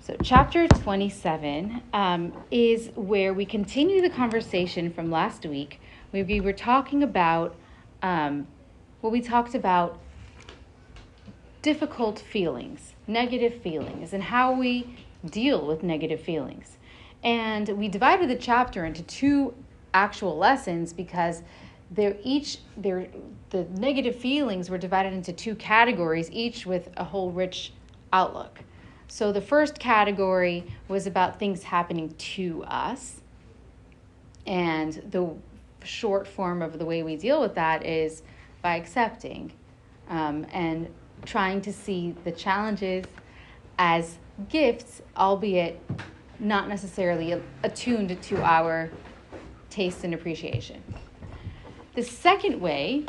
So chapter 27 is where we continue the conversation from last week, where we were talking about, we talked about difficult feelings, negative feelings, and how we deal with negative feelings. And we divided the chapter into two actual lessons because the negative feelings were divided into two categories, each with a whole rich outlook. So the first category was about things happening to us. And the short form of the way we deal with that is by accepting and trying to see the challenges as gifts, albeit not necessarily attuned to our taste and appreciation. The second way,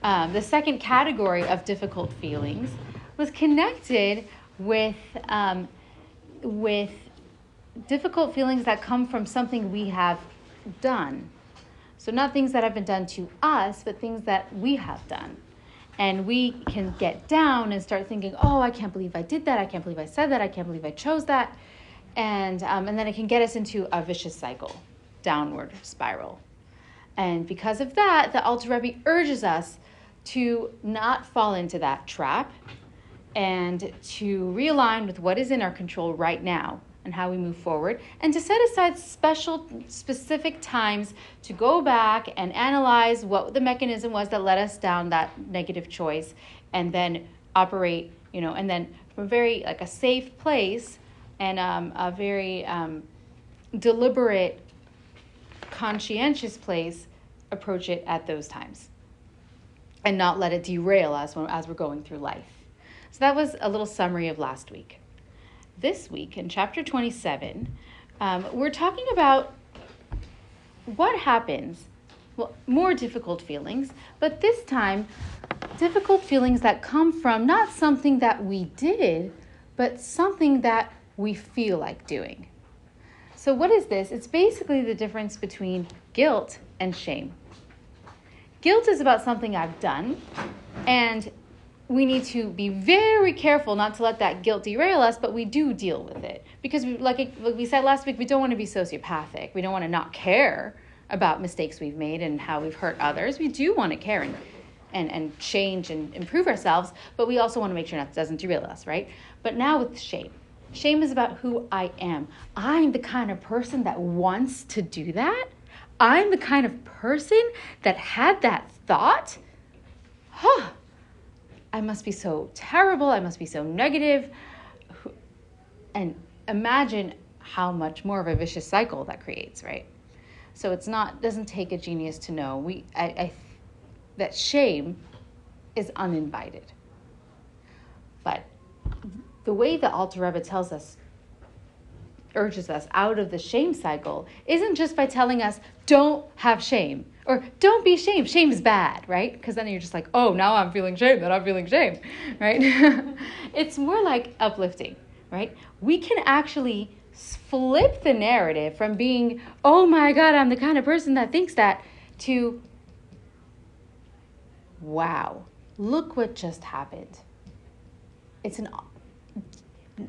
the second category of difficult feelings was connected with difficult feelings that come from something we have done. So not things that have been done to us, but things that we have done. And we can get down and start thinking, oh, I can't believe I did that. I can't believe I said that. I can't believe I chose that. And then it can get us into a vicious cycle, downward spiral. And because of that, the Alter Rebbe urges us to not fall into that trap and to realign with what is in our control right now and how we move forward, and to set aside specific times to go back and analyze what the mechanism was that led us down that negative choice, and then operate, and then from a very a safe place and a very deliberate, conscientious place, approach it at those times and not let it derail us as we're going through life. So that was a little summary of last week. This week, in chapter 27, we're talking about what happens, more difficult feelings, but this time, difficult feelings that come from not something that we did, but something that we feel like doing. So what is this? It's basically the difference between guilt and shame. Guilt is about something I've done, and we need to be very careful not to let that guilt derail us, but we do deal with it. Because like we said last week, we don't want to be sociopathic. We don't want to not care about mistakes we've made and how we've hurt others. We do want to care and change and improve ourselves, but we also want to make sure that doesn't derail us, right? But now with shame. Shame is about who I am. I'm the kind of person that wants to do that. I'm the kind of person that had that thought. I must be so terrible. I must be so negative. And imagine how much more of a vicious cycle that creates, right? So doesn't take a genius to know that shame is uninvited. But the way the Alter Rebbe urges us out of the shame cycle isn't just by telling us, don't have shame, or don't be shamed. Shame is bad, right? Because then you're just like, oh, now I'm feeling shame, then I'm feeling shame, right? It's more like uplifting, right? We can actually flip the narrative from being, oh my God, I'm the kind of person that thinks that, to, wow, look what just happened.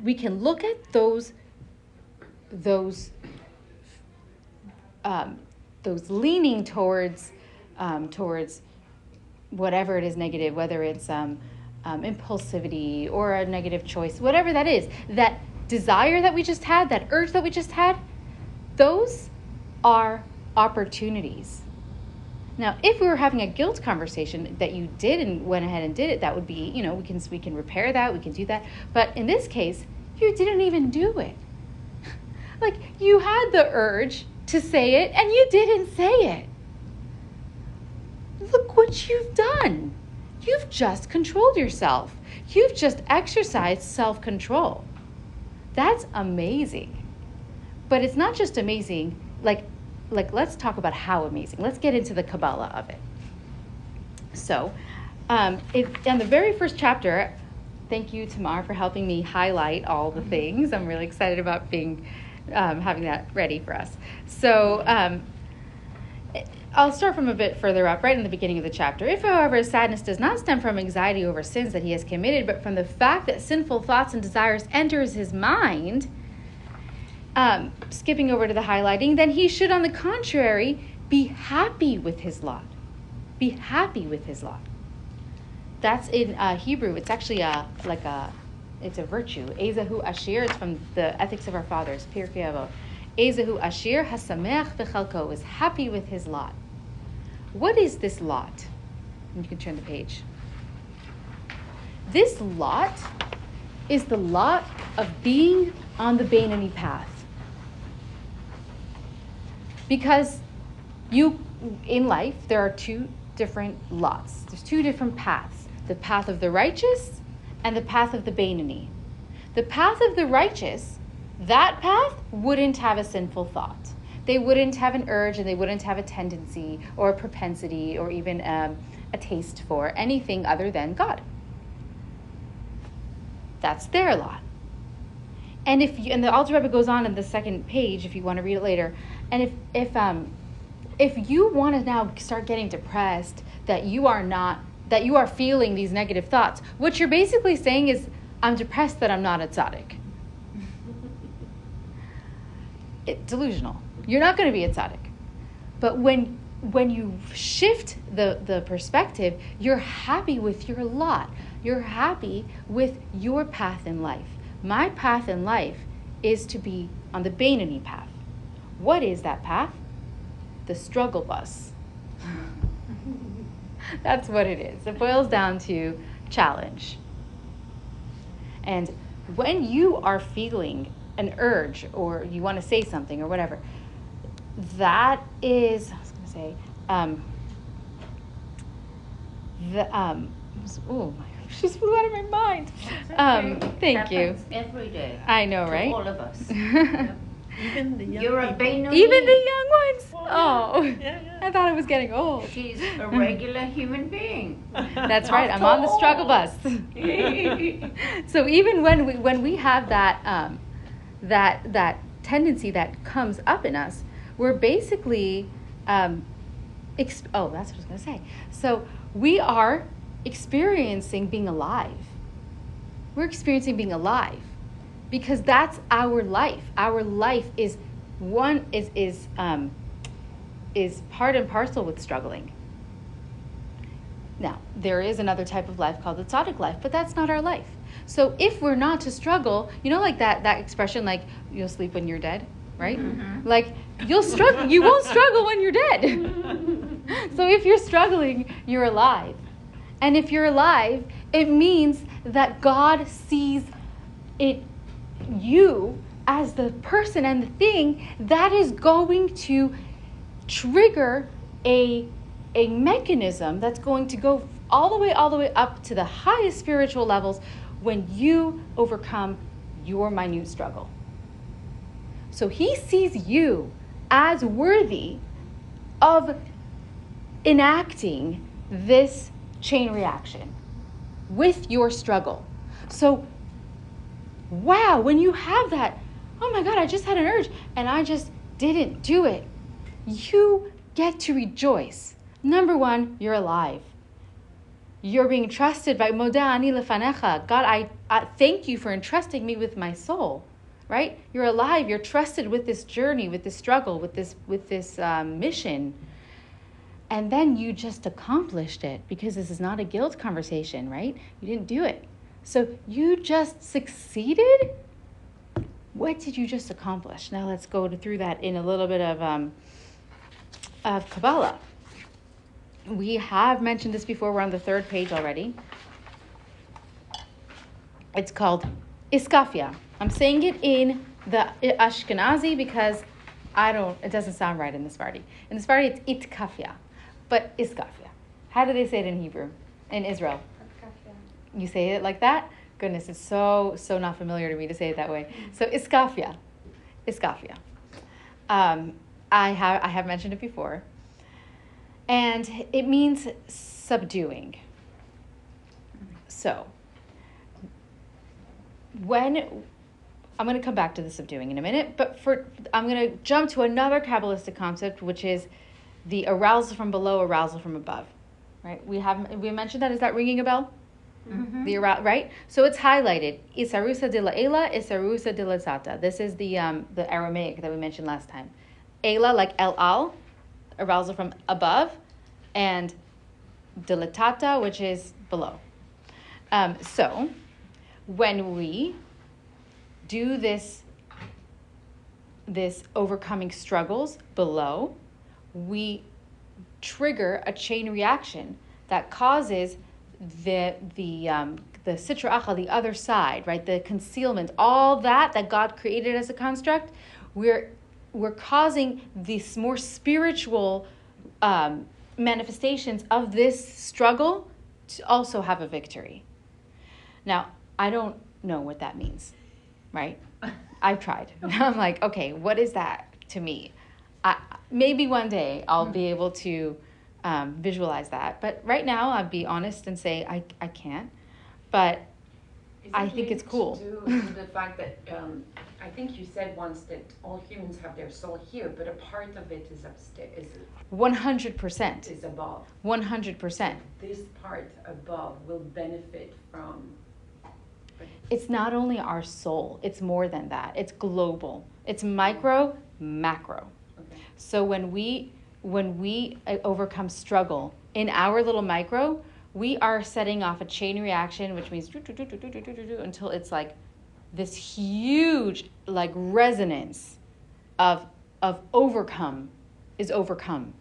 We can look at those leaning towards whatever it is negative, whether it's impulsivity or a negative choice, whatever that is, that desire that we just had, that urge that we just had, those are opportunities. Now, if we were having a guilt conversation that you did and went ahead and did it, that would be, we can repair that, we can do that. But in this case, you didn't even do it. Like, you had the urge to say it, and you didn't say it. Look what you've done. You've just controlled yourself. You've just exercised self-control. That's amazing. But it's not just amazing, like let's talk about how amazing. Let's get into the Kabbalah of it. So, on the very first chapter, thank you, Tamar, for helping me highlight all the things. I'm really excited about having that ready for us. So I'll start from a bit further up, right in the beginning of the chapter. If, however, his sadness does not stem from anxiety over sins that he has committed, but from the fact that sinful thoughts and desires enters his mind, skipping over to the highlighting, then he should, on the contrary, be happy with his lot. Be happy with his lot. That's in Hebrew. It's actually it's a virtue. Ezehu Ashir. It's from the Ethics of Our Fathers, Pirkei Avot. Ezehu Ashir hasamech v'chalko, is happy with his lot. What is this lot? And you can turn the page. This lot is the lot of being on the Beinoni path. Because in life, there are two different lots. There's two different paths. The path of the righteous and the path of the Beinoni. The path of the righteous, that path wouldn't have a sinful thought. They wouldn't have an urge, and they wouldn't have a tendency or a propensity or even a taste for anything other than God. That's their lot. And and the Alter Rebbe goes on in the second page, if you want to read it later. And if you want to now start getting depressed that you are feeling these negative thoughts, what you're basically saying is, I'm depressed that I'm not a tzaddik. It's delusional. You're not going to be a tzaddik. But when you shift the perspective, you're happy with your lot. You're happy with your path in life. My path in life is to be on the Beinoni path. What is that path? The struggle bus. That's what it is. It boils down to challenge. And when you are feeling an urge or you want to say something or whatever, that is, I was going to say, she's flew out of my mind. Thank you. Every day. I know, To right? all of us. Even the young You're a people. Beinoni. Even the young ones. Oh, Yeah. I thought I was getting old. She's a regular human being. That's right. I'm on the struggle bus. So even when we have that that tendency that comes up in us, we're basically that's what I was going to say. So we are experiencing being alive. We're experiencing being alive because that's our life. Our life is part and parcel with struggling. Now, there is another type of life called the tzaddik life, but that's not our life. So if we're not to struggle, like that expression, like you'll sleep when you're dead, right? Mm-hmm. Like you won't struggle when you're dead. So if you're struggling, you're alive. And if you're alive, it means that God sees you as the person and the thing that is going to trigger a mechanism that's going to go all the way up to the highest spiritual levels when you overcome your minute struggle. So he sees you as worthy of enacting this chain reaction with your struggle. So, wow, when you have that, oh my God, I just had an urge and I just didn't do it, you get to rejoice. Number one, you're alive. You're being trusted by Moda ani lefanecha. God, I thank you for entrusting me with my soul, right? You're alive. You're trusted with this journey, with this struggle, with this mission. And then you just accomplished it because this is not a guilt conversation, right? You didn't do it. So you just succeeded? What did you just accomplish? Now let's go through that in a little bit of Kabbalah. We have mentioned this before. We're on the third page already. It's called Iskafia. I'm saying it in the Ashkenazi because it doesn't sound right in the Sephardi. In the Sephardi, it's Itkafia. But Iskafia. How do they say it in Hebrew? In Israel? You say it like that? Goodness, it's so not familiar to me to say it that way. So Iskafia. Iskafia. I have mentioned it before. And it means subduing. So, I'm going to come back to the subduing in a minute, but I'm going to jump to another Kabbalistic concept, which is the arousal from below, arousal from above. Right? We mentioned that. Is that ringing a bell? Right? So it's highlighted. Isarusa de la Ela, Isarusa de la Zata. This is the Aramaic that we mentioned last time. Ela, like El Al, arousal from above, and dilatata, which is below. So when we do this overcoming struggles below, we trigger a chain reaction that causes the sitra achra, the other side, right? The concealment, all that God created as a construct, we're causing these more spiritual manifestations of this struggle to also have a victory. Now, I don't know what that means, right? I've tried. I'm like, okay, what is that to me? Maybe one day I'll be able to visualize that. But right now, I'll be honest and say I can't. But I think it's cool. To the fact that I think you said once that all humans have their soul here, but a part of it is upstairs. 100%. Is above. 100%. This part above will benefit from. It's not only our soul. It's more than that. It's global. It's micro, macro. Okay. So when we overcome struggle in our little micro, we are setting off a chain reaction, which means until it's like this huge like resonance of overcome is overcome.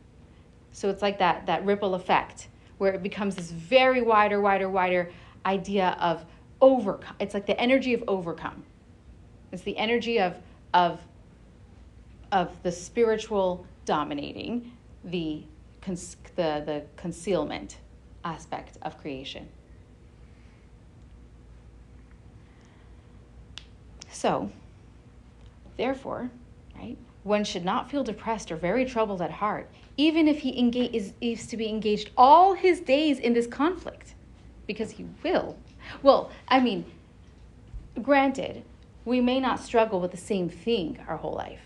So it's like that ripple effect where it becomes this very wider idea of overcome. It's like the energy of overcome. It's the energy of the spiritual dominating the concealment aspect of creation. So, therefore, right, one should not feel depressed or very troubled at heart, even if he is to be engaged all his days in this conflict, because he will. Well, I mean, granted, we may not struggle with the same thing our whole life.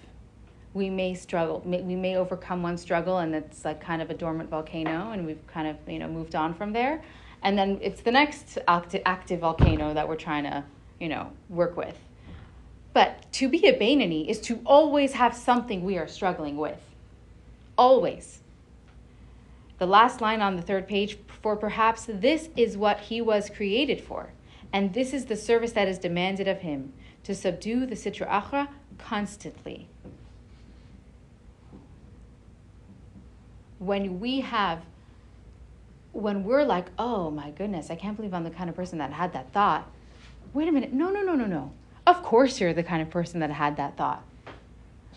We may struggle, we may overcome one struggle and it's like kind of a dormant volcano and we've kind of, moved on from there. And then it's the next active volcano that we're trying to, work with. But to be a Beinoni is to always have something we are struggling with. Always. The last line on the third page, for perhaps this is what he was created for. And this is the service that is demanded of him, to subdue the Sitra Achra constantly. When we're like, oh my goodness, I can't believe I'm the kind of person that had that thought. Wait a minute, no. Of course you're the kind of person that had that thought.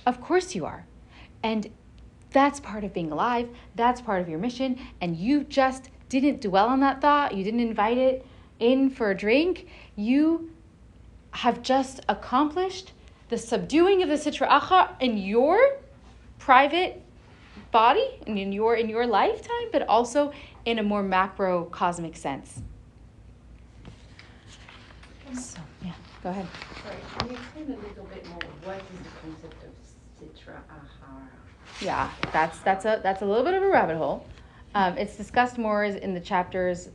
Of course you are. And that's part of being alive. That's part of your mission. And you just didn't dwell on that thought. You didn't invite it in for a drink. You have just accomplished the subduing of the Sitra Achra in your private body and in your lifetime, but also in a more macro cosmic sense. So, yeah, go ahead. Sorry, can you explain a little bit more? What is the concept of Sitra Achra? Yeah, that's a little bit of a rabbit hole. It's discussed more in the chapters,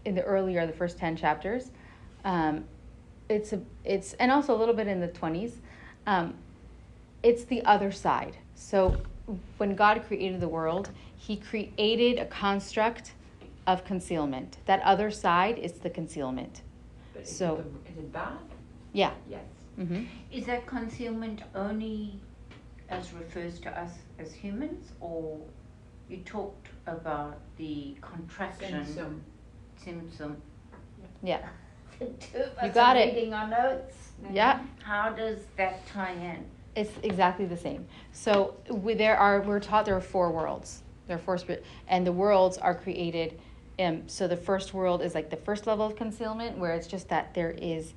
in the first 10 chapters. It's and also a little bit in the 20s. It's the other side. So when God created the world, he created a construct of concealment. That other side is the concealment. But Is it bad? Yeah. Yes. Mm-hmm. Is that concealment only as refers to us as humans, or you talked about the contraction? Symptom. Yeah. The two of us You got are it. reading our notes. Yeah. How does that tie in? It's exactly the same. So we're taught there are 4 worlds. There are 4 and the worlds are created. So the first world is like the first level of concealment, where it's just that there is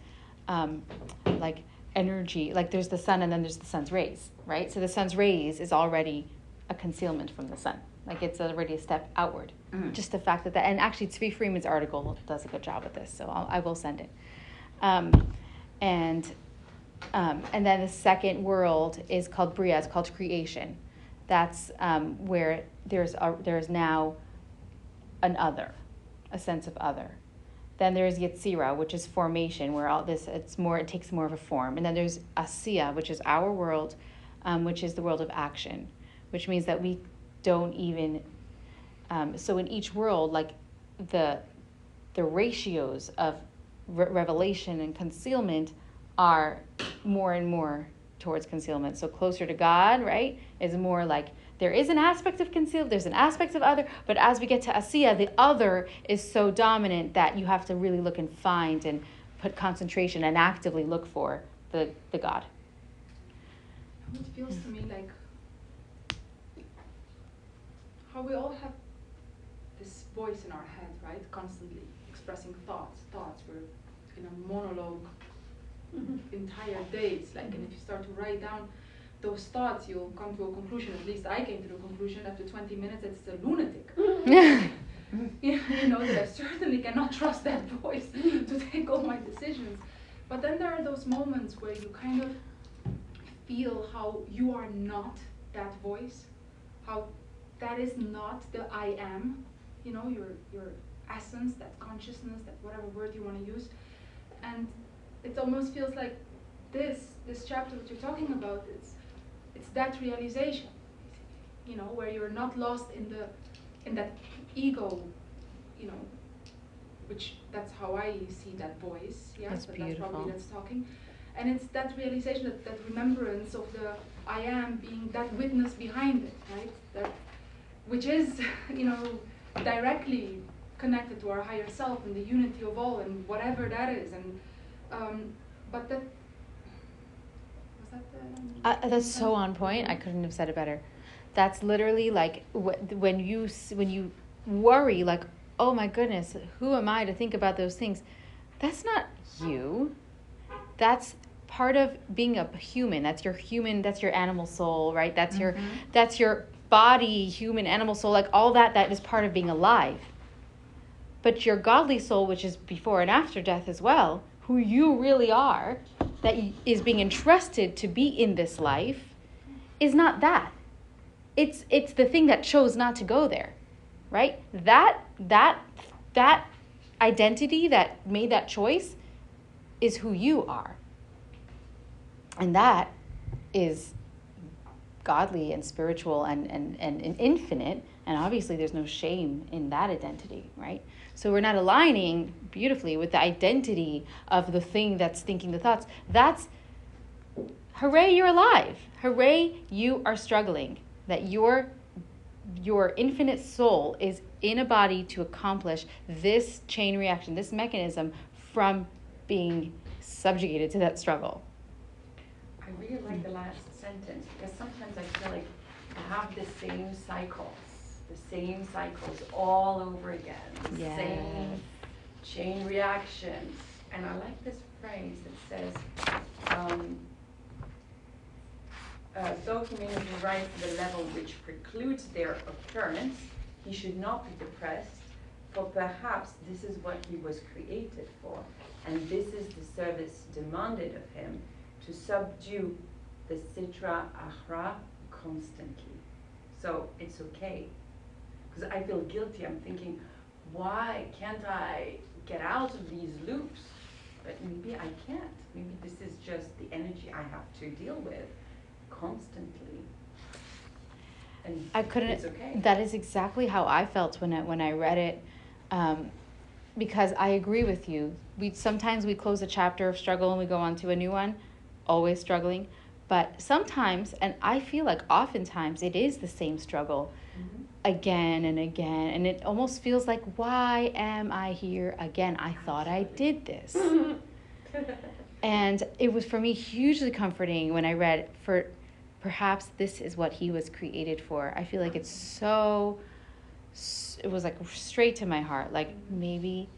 like energy, like there's the sun and then there's the sun's rays, right? So the sun's rays is already a concealment from the sun. Like it's already a step outward. Mm. Just the fact that and actually Tzvi Freeman's article does a good job with this, so I will send it. And then the second world is called Bria. It's called creation. That's where there's now an other, a sense of other, Then there's Yetzirah, which is formation, where all this, it takes more of a form. And then there's Asiya, which is our world, which is the world of action, which means that we don't even, so in each world, like the ratios of revelation and concealment are more and more towards concealment. So closer to God, right, is more like there is an aspect of concealed, there's an aspect of other, but as we get to Asiya, the other is so dominant that you have to really look and find and put concentration and actively look for the God. It feels to me like how we all have this voice in our head, right? Constantly expressing thoughts. We're in a monologue entire days. Like, and if you start to write down those thoughts, you'll come to a conclusion. At least I came to the conclusion after 20 minutes that it's a lunatic. You know, that I certainly cannot trust that voice to take all my decisions. But then there are those moments where you kind of feel how you are not that voice, how that is not the I am, you know, your essence, that consciousness, that whatever word you want to use. And it almost feels like this chapter that you're talking about, it's that realization, you know, where you're not lost in that ego, you know, which that's how I see that voice, yeah, that's but beautiful. that's probably that's talking. And it's that realization, that remembrance of the I am being that witness behind it, right? That, which is, you know, directly connected to our higher self and the unity of all and whatever that is. And but that was that the that's so on point. I couldn't have said it better. That's literally like when you worry, like, oh my goodness, who am I to think about those things? That's not you. That's part of being a human. That's your human. That's your animal soul, right? That's your body, human, animal soul. Like all that is part of being alive. But your godly soul, which is before and after death as well, who you really are, that is being entrusted to be in this life, is not that. It's the thing that chose not to go there, right? That identity that made that choice is who you are. And that is godly and spiritual and infinite. And obviously there's no shame in that identity, right? So we're not aligning beautifully with the identity of the thing that's thinking the thoughts. That's, hooray, you're alive. Hooray, you are struggling. That your infinite soul is in a body to accomplish this chain reaction, this mechanism from being subjugated to that struggle. I really like the last sentence because sometimes I feel like I have the same cycles all over again, the same chain reactions. And I like this phrase that says, though humanity rises to the level which precludes their occurrence, he should not be depressed, for perhaps this is what he was created for, and this is the service demanded of him, to subdue the Sitra Achra constantly. So it's okay. Because I feel guilty. I'm thinking, why can't I get out of these loops? But maybe I can't. Maybe this is just the energy I have to deal with constantly. And it's okay. That is exactly how I felt when I read it. Because I agree with you. Sometimes we close a chapter of struggle and we go on to a new one, always struggling. But sometimes, and I feel like oftentimes, it is the same struggle again and again. And it almost feels like, why am I here again? I thought I did this. And it was, for me, hugely comforting when I read, for perhaps this is what he was created for. I feel like it's so, it was like straight to my heart. Like maybe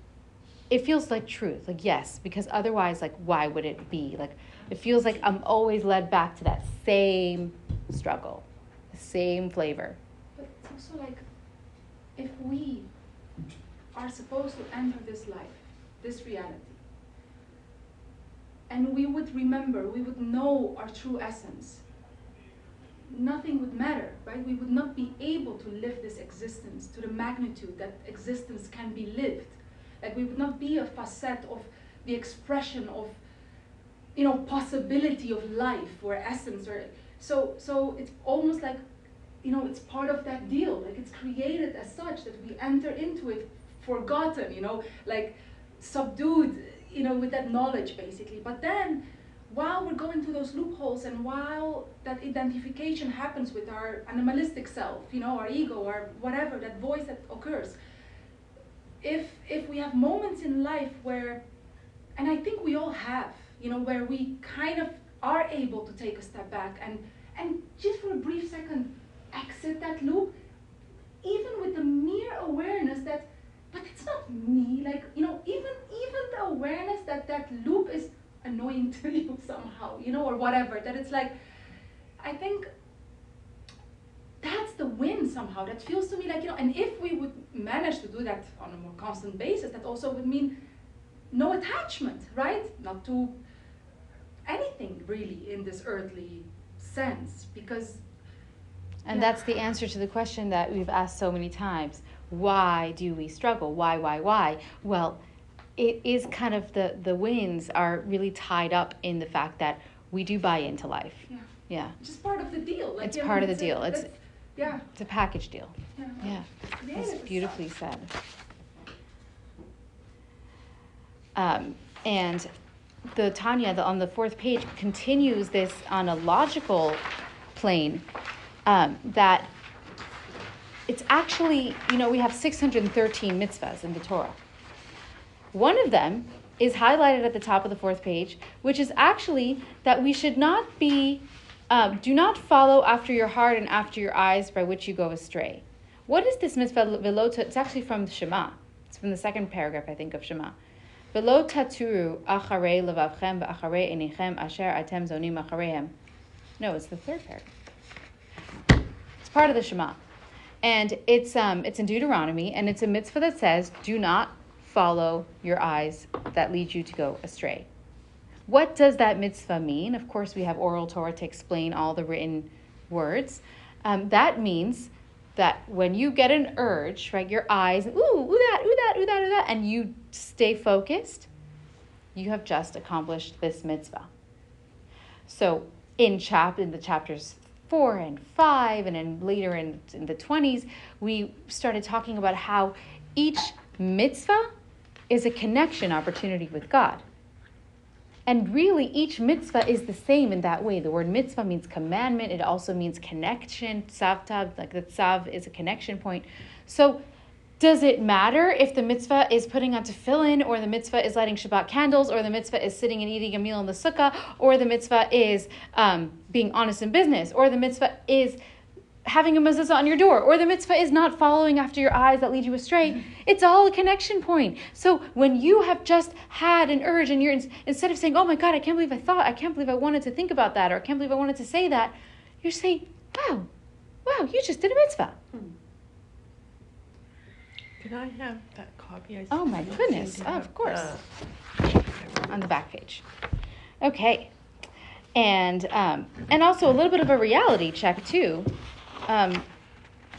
it feels like truth. Like, yes, because otherwise, like, why would it be? Like, it feels like I'm always led back to that same struggle, the same flavor. But it's also like, if we are supposed to enter this life, this reality, and we would remember, we would know our true essence, nothing would matter, right? We would not be able to live this existence to the magnitude that existence can be lived. Like we would not be a facet of the expression of, possibility of life or essence, or so it's almost like, it's part of that deal. Like it's created as such that we enter into it forgotten, like subdued, with that knowledge basically. But then, while we're going through those loopholes and while that identification happens with our animalistic self, our ego or whatever, that voice that occurs, if we have moments in life where, and I think we all have, where we kind of are able to take a step back and just for a brief second exit that loop, even with the mere awareness that, but it's not me, like, even the awareness that loop is annoying to you somehow, or whatever, that it's like, I think that's the win somehow. That feels to me like, and if we would manage to do that on a more constant basis, that also would mean no attachment, right? Not to anything really in this earthly sense, because... And that's the answer to the question that we've asked so many times. Why do we struggle? Why? Well, it is kind of the wins are really tied up in the fact that we do buy into life. Yeah. It's just part of the deal. Like, it's part of the deal. It's a package deal. Yeah. It's beautifully said. And the Tanya on the 4th page continues this on a logical plane, that it's actually, we have 613 mitzvahs in the Torah. One of them is highlighted at the top of the 4th page, which is actually that we should not be, do not follow after your heart and after your eyes by which you go astray. What is this mitzvah? It's actually from Shema. It's from the 2nd paragraph, I think, of Shema. Velo taturu acharei levavchem v'acharei einechem asher atem zonim achareihem. No, it's the 3rd paragraph. It's part of the Shema. And it's in Deuteronomy, and it's a mitzvah that says, do not follow your eyes that lead you to go astray. What does that mitzvah mean? Of course, we have oral Torah to explain all the written words. That means that when you get an urge, right, your eyes, ooh that, and you stay focused, you have just accomplished this mitzvah. So in the chapters 4 and 5, and then later in the 20s, we started talking about how each mitzvah is a connection opportunity with God. And really, each mitzvah is the same in that way. The word mitzvah means commandment. It also means connection. Tzavta, like the tzav is a connection point. So does it matter if the mitzvah is putting on tefillin, or the mitzvah is lighting Shabbat candles, or the mitzvah is sitting and eating a meal in the sukkah, or the mitzvah is being honest in business, or the mitzvah is having a mezuzah on your door, or the mitzvah is not following after your eyes that lead you astray? It's all a connection point. So when you have just had an urge and you're, instead of saying, oh my God, I can't believe I can't believe I wanted to think about that, or I can't believe I wanted to say that, you're saying, wow, you just did a mitzvah. Can I have that copy? Oh my goodness, of course. On the back page. Okay. And also a little bit of a reality check too.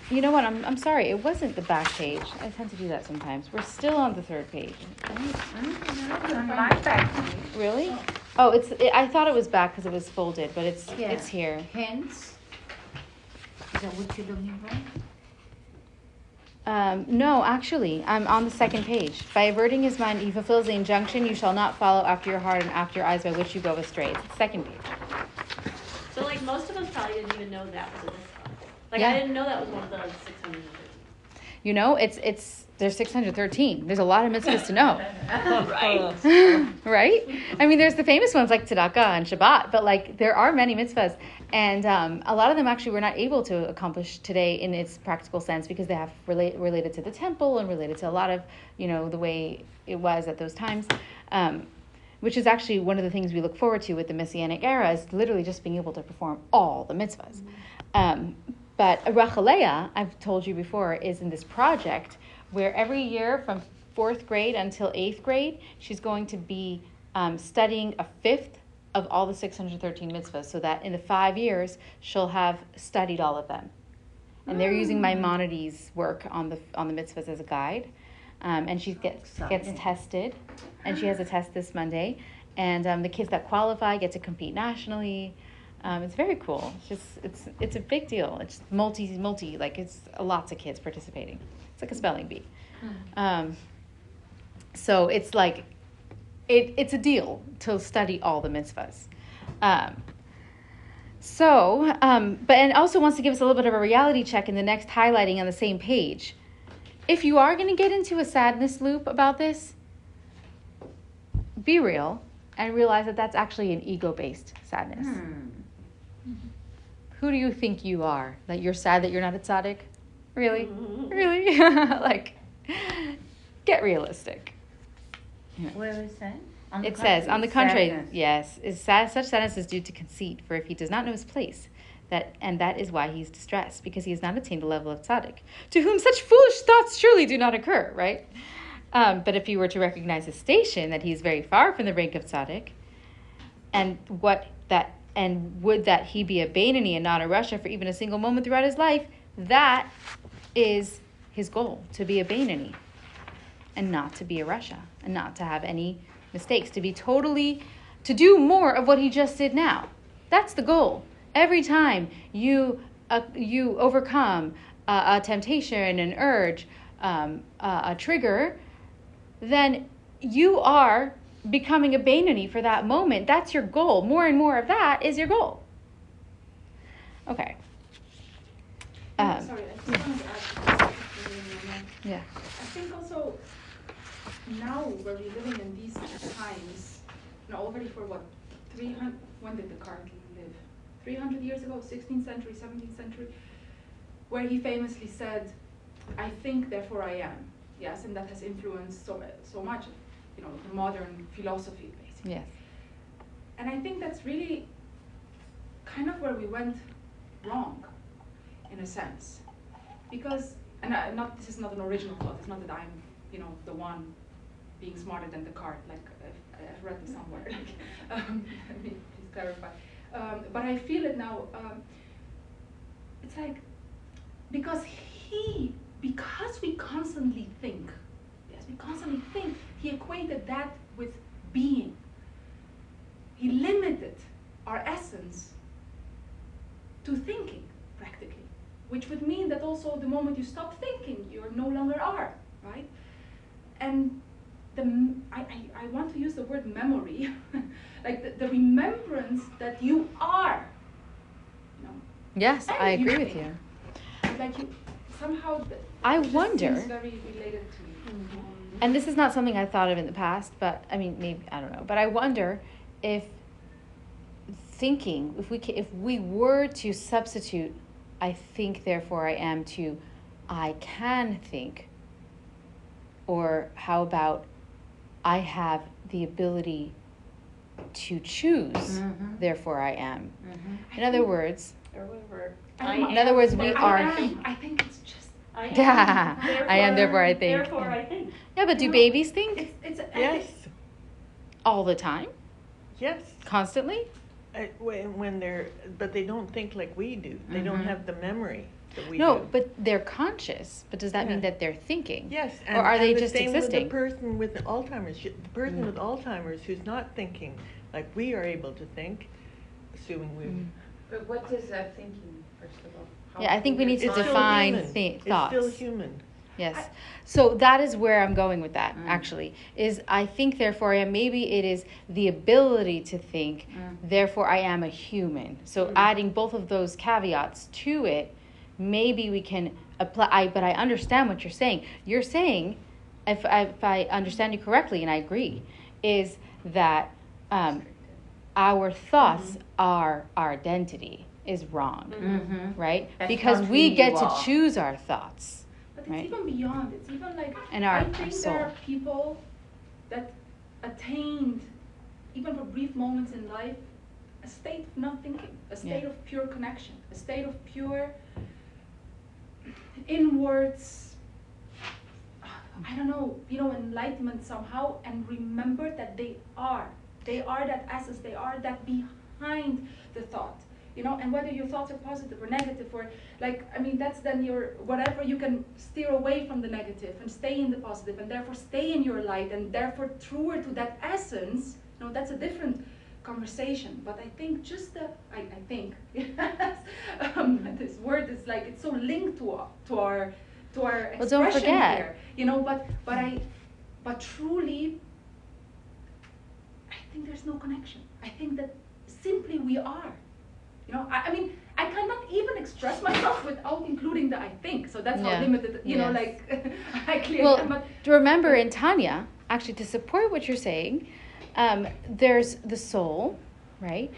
You know what? I'm sorry. It wasn't the back page. I tend to do that sometimes. We're still on the 3rd page. On my back page. Really? Oh, I thought it was back because it was folded, but it's here. Hence, is that what you're looking for? No, actually, I'm on the 2nd page. By averting his mind, he fulfills the injunction, you shall not follow after your heart and after your eyes by which you go astray. It's the 2nd page. So, like, most of us probably didn't even know that was a mitzvah. Like, Yeah. I didn't know that was one of the 613. You know, there's 613. There's a lot of mitzvahs to know. Right. Right? I mean, there's the famous ones like tzedakah and Shabbat, but like there are many mitzvahs. And a lot of them actually we're not able to accomplish today in its practical sense because they have related to the temple and related to a lot of, the way it was at those times. Which is actually one of the things we look forward to with the Messianic era is literally just being able to perform all the mitzvahs. But Rachaleah, I've told you before, is in this project where every year from 4th grade until 8th grade, she's going to be studying a 5th of all the 613 mitzvahs, so that in the 5 years, she'll have studied all of them. And they're using Maimonides' work on the mitzvahs as a guide. and she gets Exciting. tested, and she has a test this Monday, and the kids that qualify get to compete nationally. It's very cool. It's a big deal. It's multi like it's lots of kids participating. It's like a spelling bee. So it's like it's a deal to study all the mitzvahs. But and also wants to give us a little bit of a reality check in the next highlighting on the same page. If you are going to get into a sadness loop about this, be real and realize that that's actually an ego-based sadness. Who do you think you are? That you're sad that you're not a tzaddik? Really? Really? Like, get realistic. Where is that? It says, on the contrary, sadness. yes, such sadness is due to conceit, for if he does not know his place, that is why he is distressed, because he has not attained the level of tzaddik, to whom such foolish thoughts surely do not occur, right? But if you were to recognize his station, that he is very far from the rank of tzaddik, and would that he be a Beinoni and not a Rasha for even a single moment throughout his life, that is his goal, to be a Beinoni, and not to be a Rasha, and not to have any mistakes, to do more of what he just did now. That's the goal. Every time you overcome a temptation, an urge, a trigger, then you are becoming a Beinoni for that moment. That's your goal. More and more of that is your goal. Okay. Sorry, I just wanted to add something. Yeah. I think also now where we're living in these times, already for what, 300, when did Descartes live? 300 years ago, 16th century, 17th century, where he famously said, I think, therefore I am. Yes, and that has influenced so much, the modern philosophy, basically. Yes. And I think that's really kind of where we went wrong, in a sense. Because, this is not an original thought, it's not that I'm, the one being smarter than Descartes, like I've read this somewhere, let me please clarify. But I feel it now, it's like, because we constantly think, he equated that with being. He limited our essence to thinking, practically, which would mean that also the moment you stop thinking, you no longer are, right? And I want to use the word memory, like the remembrance that you are. Yes, And I agree you with think. you. Like you somehow. I just wonder. seems very related to me. And this is not something I thought of in the past, but I mean, maybe, I don't know. But I wonder if thinking, if we were to substitute, I think, therefore I am, to I can think, or how about I have the ability to choose, therefore I am. In other words, Or whatever. in other words, we are. I think it's just. I am. Yeah, I am, therefore I think. Therefore I think. Yeah, but do You know, babies think It's Yes, all the time, yes. constantly? When but they don't think like we do. They don't have the memory that we No, do. but they're conscious. But does that mean Yeah. that they're thinking? Yes, Or are they the just same existing? with the person with Alzheimer's. The person with Alzheimer's who's not thinking like we are able to think, assuming we. But what is that thinking, first of all? How Yeah, I think we need to It's still define human. thoughts. It's still human. Yes. So that is where I'm going with that, actually, is I think, therefore I am. Maybe it is the ability to think, therefore I am a human. So adding both of those caveats to it, maybe we can apply, but I understand what you're saying. You're saying, if I understand you correctly, and I agree, is that our thoughts are our identity is wrong, right? That's Because not we who get you to are. choose our thoughts. But it's Right. even beyond. It's even like And our I think soul. there are people that attained, even for brief moments in life, a state of not thinking, a state of pure connection, a state of pure inwards, I don't know, enlightenment somehow, and remember that they are that essence, they are that behind the thought. you know, and whether your thoughts are positive or negative, or like, I mean, that's then your, whatever, you can steer away from the negative and stay in the positive, and therefore stay in your light, and therefore truer to that essence, you know, that's a different conversation. But I think just the, I think, this word is like, it's so linked to our expression don't forget. here, you know, but truly, I think there's no connection. I think that simply we are. You know, I mean, I cannot even express myself without including the I think. So that's how limited, you know, like, I clearly am. But remember in Tanya, actually, to support what you're saying, there's the soul, right?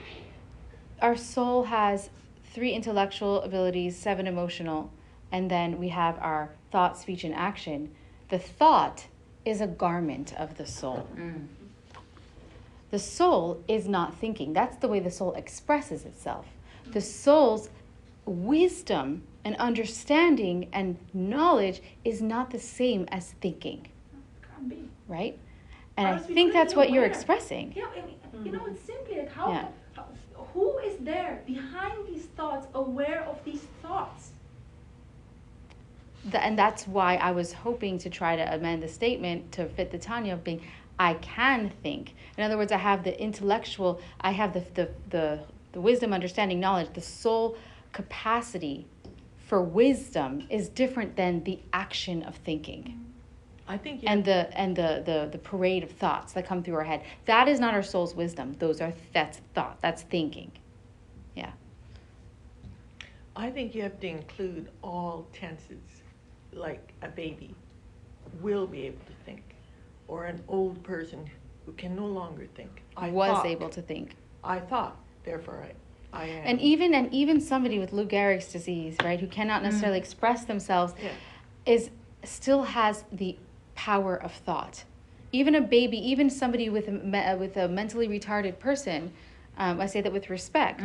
Our soul has 3 intellectual abilities, 7 emotional, and then we have our thought, speech, and action. The thought is a garment of the soul. The soul is not thinking. That's the way the soul expresses itself. The soul's wisdom and understanding and knowledge is not the same as thinking. can't be. Right? And Or else I we think couldn't that's be what you're aware. expressing. Yeah, I mean, you know, it's simply like how, who is there behind these thoughts, aware of these thoughts? And that's why I was hoping to try to amend the statement to fit the Tanya of being, I can think. In other words, I have the intellectual, I have the wisdom, understanding, knowledge. The soul capacity for wisdom is different than the action of thinking. I think And the parade of thoughts that come through our head. That is not our soul's wisdom. That's thought. That's thinking. Yeah. I think you have to include all tenses, like a baby will be able to think, or an old person who can no longer think. I Able to think. I thought, therefore I am. And even somebody with Lou Gehrig's disease, right, who cannot necessarily express themselves, still has the power of thought. Even a baby, even somebody with a mentally retarded person, I say that with respect,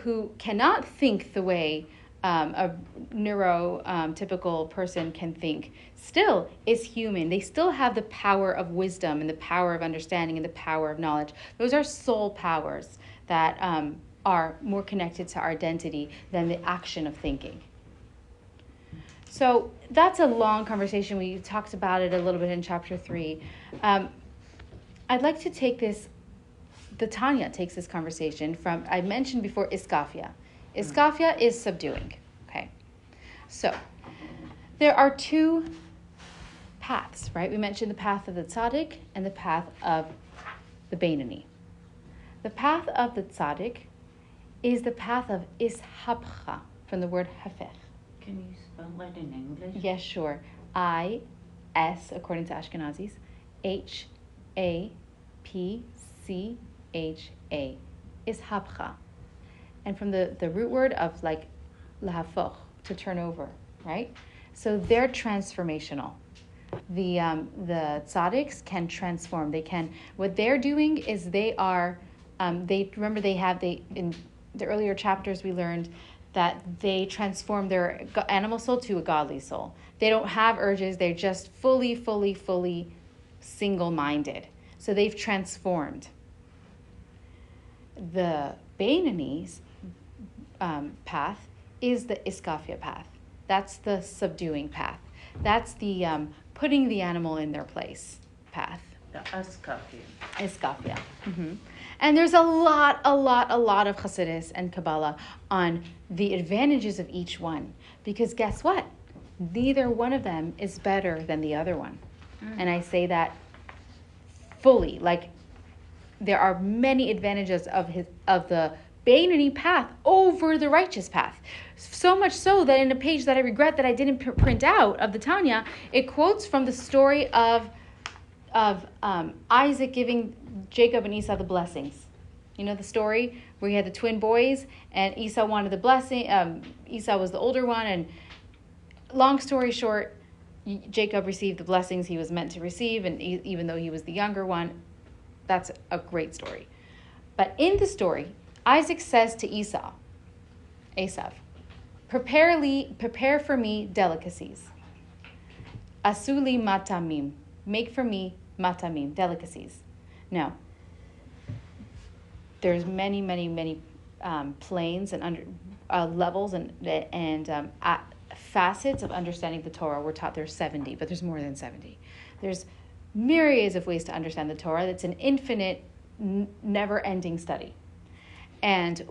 who cannot think the way a neurotypical person can think, still is human. They still have the power of wisdom and the power of understanding and the power of knowledge. Those are soul powers that are more connected to our identity than the action of thinking. So that's a long conversation. We talked about it a little bit in chapter 3. I'd like to take this, the Tanya takes this conversation from, I mentioned before, Iskafia. Iskafia is subduing, okay? So there are 2 paths, right? We mentioned the path of the tzaddik and the path of the Beinoni. The path of the tzaddik is the path of ishapcha, from the word hafech. Can you spell that in English? Yes, sure. I-S, according to Ashkenazis, H-A-P-C-H-A, ishapcha. And from the root word of like lahafoch, to turn over, right? So they're transformational. The tzaddiks can transform. They can. What they're doing is they are. In the earlier chapters we learned that they transform their animal soul to a godly soul. They don't have urges. They're just fully single-minded. So they've transformed. The Beinoni's path is the Iskafia path. That's the subduing path. That's the putting the animal in their place path. The Iskafia. Iskafia. Mm-hmm. And there's a lot of Chassidus and Kabbalah on the advantages of each one. Because guess what? Neither one of them is better than the other one. And I say that fully. Like, there are many advantages of the Beinoni path over the righteous path. So much so that in a page that I regret that I didn't print out of the Tanya, it quotes from the story of Isaac giving Jacob and Esau the blessings. You know the story where he had the twin boys and Esau wanted the blessing. Esau was the older one, and long story short, Jacob received the blessings he was meant to receive, and even though he was the younger one, that's a great story. But in the story, Isaac says to Esav, prepare for me delicacies. Asuli matamim, make for me matamim, delicacies. Now, there's many planes and levels and facets of understanding the Torah. We're taught there's 70, but there's more than 70. There's myriads of ways to understand the Torah. That's an infinite, never-ending study. And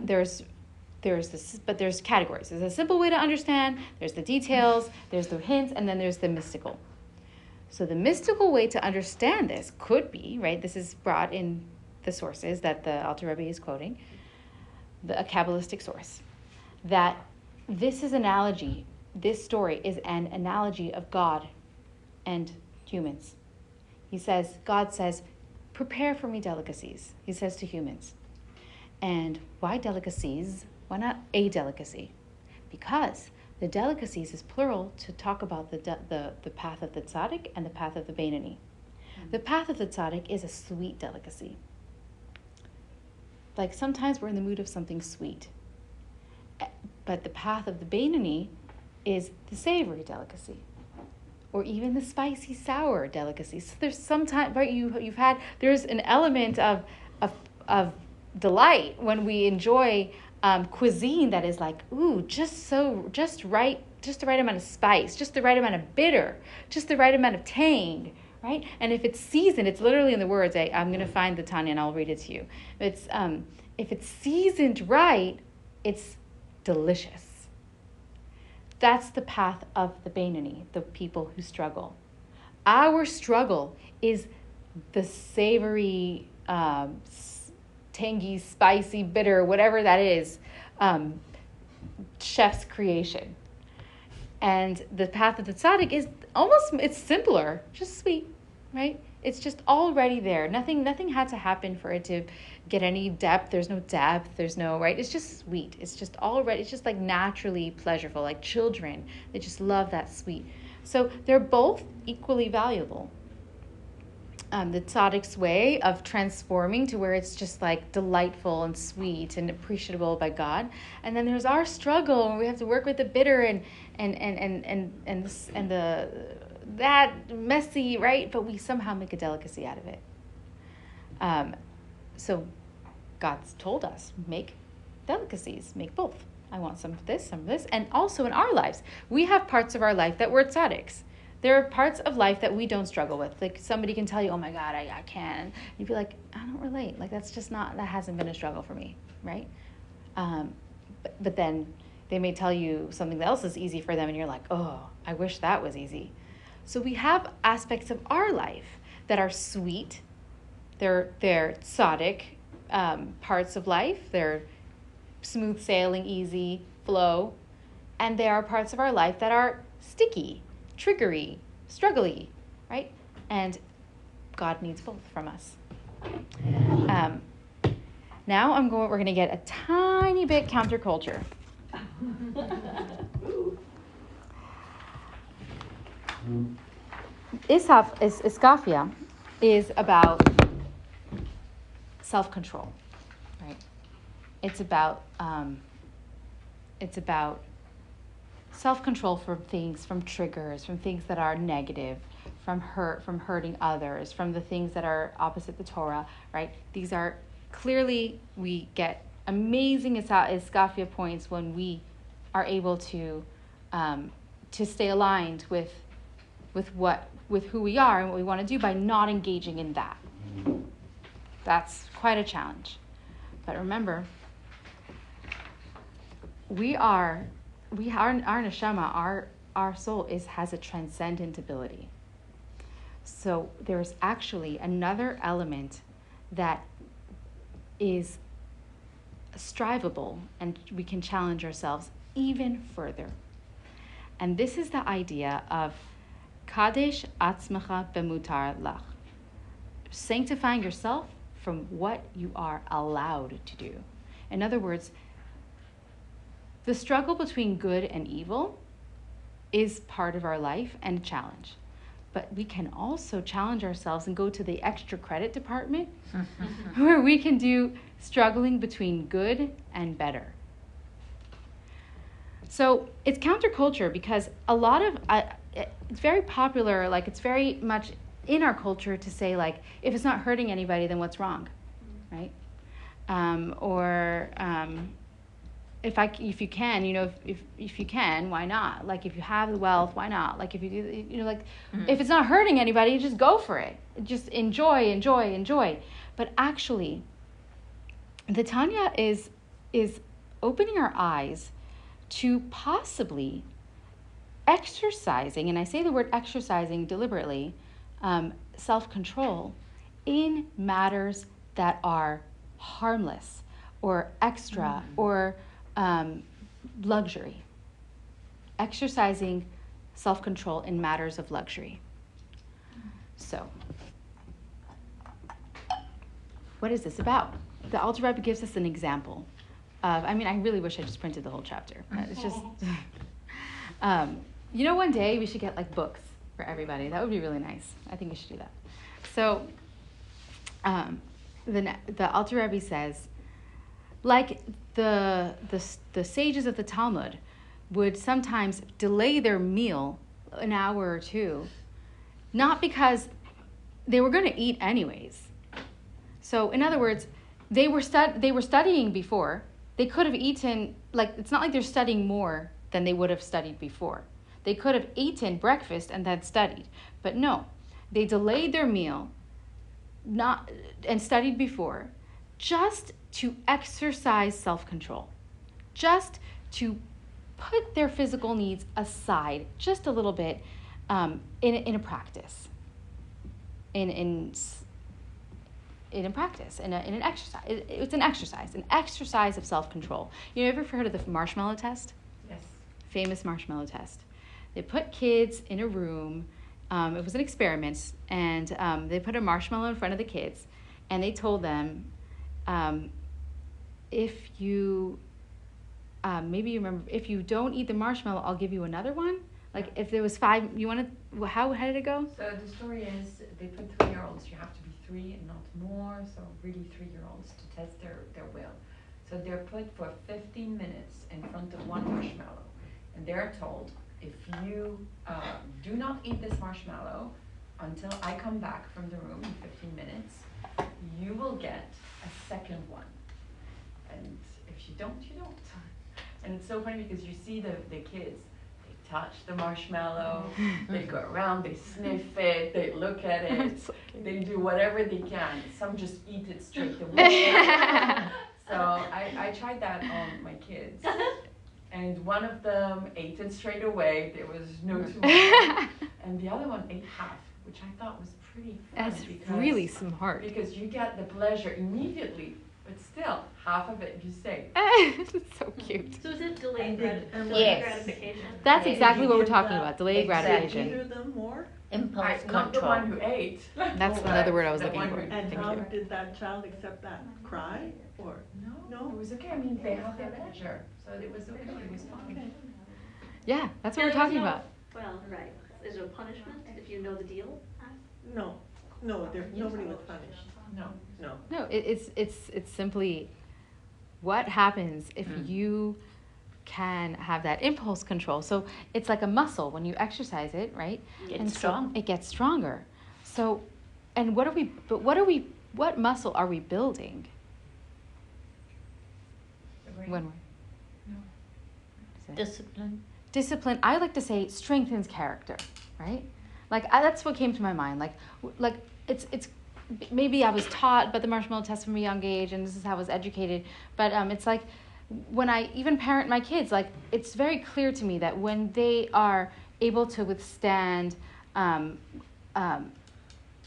there's this, but there's categories. There's a simple way to understand, there's the details, there's the hints, and then there's the mystical. So the mystical way to understand this could be, right, this is brought in the sources that the Alter Rebbe is quoting, a Kabbalistic source, that this story is an analogy of God and humans. God says, prepare for me delicacies, he says to humans. And why delicacies? Why not a delicacy? Because the delicacies is plural to talk about the path of the tzaddik and the path of the Beinoni. The path of the tzaddik is a sweet delicacy. Like sometimes we're in the mood of something sweet. But the path of the Beinoni is the savory delicacy. Or even the spicy sour delicacy. So there's sometimes, right, there's an element of delight when we enjoy cuisine that is like, ooh, just the right amount of spice, just the right amount of bitter, just the right amount of tang, right? And if it's seasoned, it's literally in the words. I'm going to find the Tanya and I'll read it to you. It's if it's seasoned right, it's delicious. That's the path of the Beinoni, the people who struggle. Our struggle is the savory, tangy, spicy, bitter, whatever that is, chef's creation. And the path of the tzaddik is it's simpler, just sweet, right? It's just already there. Nothing had to happen for it to get any depth. There's no depth. There's no, right? It's just sweet. It's just already, it's just like naturally pleasurable, like children. They just love that sweet. So they're both equally valuable. The tzaddik's way of transforming to where it's just like delightful and sweet and appreciable by God, and then there's our struggle where we have to work with the bitter and that messy, right? But we somehow make a delicacy out of it. So God's told us, make delicacies, make both. I want some of this, and also in our lives, we have parts of our life that we're tzaddiks. There are parts of life that we don't struggle with. Like somebody can tell you, oh my God, I can. And you'd be like, I don't relate. Like that hasn't been a struggle for me, right? But then they may tell you something else is easy for them and you're like, oh, I wish that was easy. So we have aspects of our life that are sweet. They're tzaddik parts of life. They're smooth sailing, easy flow. And there are parts of our life that are sticky, triggery, struggly, right? And God needs both from us. Now we're going to get a tiny bit counterculture. Iskafia is about self-control, right? It's about self-control from triggers, from things that are negative, from hurting others, from the things that are opposite the Torah, right? These are clearly, we get amazing iskafia points when we are able to stay aligned with who we are and what we want to do by not engaging in that. That's quite a challenge. But remember, our neshama, our soul has a transcendent ability. So there's actually another element that is strivable, and we can challenge ourselves even further. And this is the idea of kadesh atzmecha bemutar lach, sanctifying yourself from what you are allowed to do. In other words, the struggle between good and evil is part of our life and a challenge. But we can also challenge ourselves and go to the extra credit department where we can do struggling between good and better. So it's counterculture because a lot of, it's very popular, like it's very much in our culture to say like, if it's not hurting anybody, then what's wrong, right? or if you can, if you can, why not? Like, if you have the wealth, why not? Like, if you do, like, if it's not hurting anybody, just go for it. Just enjoy. But actually, the Tanya is opening our eyes to possibly exercising, and I say the word exercising deliberately, self-control in matters that are harmless or extra or luxury. Exercising self-control in matters of luxury. So, what is this about? The Alter Rebbe gives us an example of, I really wish I just printed the whole chapter. But it's just, one day we should get like books for everybody. That would be really nice. I think we should do that. So, the Alter Rebbe says, like the sages of the Talmud would sometimes delay their meal an hour or two, not because they were going to eat anyways. So, in other words, they were studying before. They could have eaten, like, it's not like they're studying more than they would have studied before. They could have eaten breakfast and then studied. But no, they delayed their meal and studied before, just to exercise self-control, just to put their physical needs aside just a little bit in a practice, in practice, in an exercise. It's an exercise of self-control. You ever heard of the marshmallow test? Yes. Famous marshmallow test. They put kids in a room. It was an experiment, and they put a marshmallow in front of the kids, and they told them, if you, maybe you remember, if you don't eat the marshmallow, I'll give you another one. Like, if there was 5, how did it go? So the story is, they put 3-year-olds, you have to be 3 and not more, so really 3-year-olds to test their will. So they're put for 15 minutes in front of one marshmallow, and they're told, if you do not eat this marshmallow until I come back from the room in 15 minutes, you will get a second one. And if you don't, you don't. And it's so funny because you see the kids, they touch the marshmallow, they go around, they sniff it, they look at it, they do whatever they can. Some just eat it straight away. So I tried that on my kids. And one of them ate it straight away. There was no tomorrow. And the other one ate half, which I thought was pretty fun. That's really smart. Because you get the pleasure immediately, but still, half of it you save. It's so cute. So is it delayed Yes. gratification? That's Yes. exactly what we're talking about, delayed Exactly. gratification. Either of them more? Impulse Not the control. one who ate. That's another word I was The looking one for. who- And Thank how you. did that child accept that? Cry or? No, it was okay. I mean, they had their pleasure, so it was okay. It was fine. Yeah, that's what Yeah, we're talking there's no- about. Well, right. Is it a punishment if you know the deal? No, nobody was punished. No. No, it's simply what happens if you can have that impulse control. So it's like a muscle. When you exercise it, right? It's strong. It gets stronger. So, and what muscle are we building? When Discipline. discipline, I like to say, strengthens character, right? Like, that's what came to my mind. Like it's maybe I was taught about the marshmallow test from a young age, and this is how I was educated. But it's like when I even parent my kids, like, it's very clear to me that when they are able to withstand a